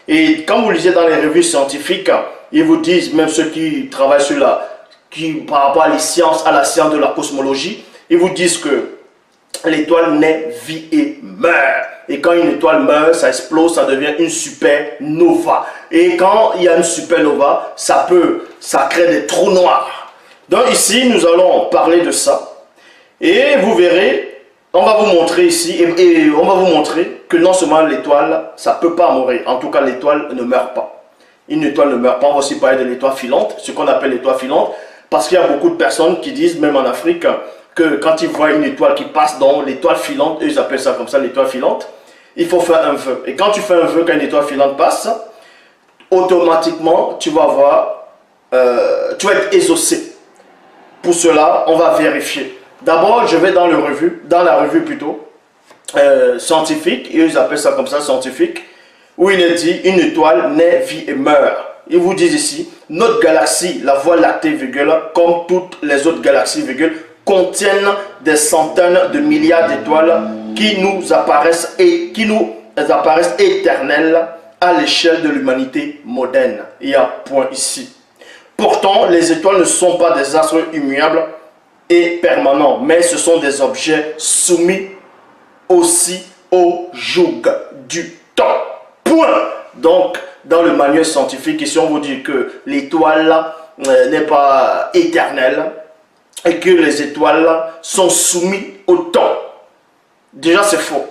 Et quand vous lisez dans les revues scientifiques, ils vous disent, même ceux qui travaillent sur par rapport à la science de la cosmologie, ils vous disent que l'étoile naît, vit et meurt. Et quand une étoile meurt, ça explose, ça devient une supernova. Et quand il y a une supernova, ça crée des trous noirs. Donc ici, nous allons parler de ça. Et vous verrez, on va vous montrer ici, et on va vous montrer que non seulement l'étoile, ça ne peut pas mourir. En tout cas, l'étoile ne meurt pas. Une étoile ne meurt pas. On va aussi parler de l'étoile filante, ce qu'on appelle l'étoile filante. Parce qu'il y a beaucoup de personnes qui disent, même en Afrique, que quand ils voient une étoile qui passe dans l'étoile filante, eux ils appellent ça comme ça, l'étoile filante, il faut faire un vœu. Et quand tu fais un vœu, quand une étoile filante passe, automatiquement, tu vas tu vas être exaucé. Pour cela, on va vérifier. D'abord, je vais dans la revue plutôt, scientifique, et eux ils appellent ça comme ça, scientifique, où il est dit, une étoile naît, vit et meurt. Ils vous disent ici, notre galaxie, la Voie lactée, virgule, comme toutes les autres galaxies, virgule, contiennent des centaines de milliards d'étoiles qui nous apparaissent éternelles à l'échelle de l'humanité moderne. Il y a point ici. Pourtant, les étoiles ne sont pas des astres immuables et permanents, mais ce sont des objets soumis aussi au joug du temps. Point. Donc, dans le manuel scientifique, ici on vous dit que l'étoile n'est pas éternelle, et que les étoiles sont soumises au temps. Déjà, c'est faux.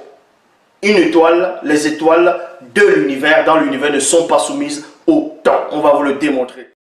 Les étoiles de l'univers, dans l'univers, ne sont pas soumises au temps. On va vous le démontrer.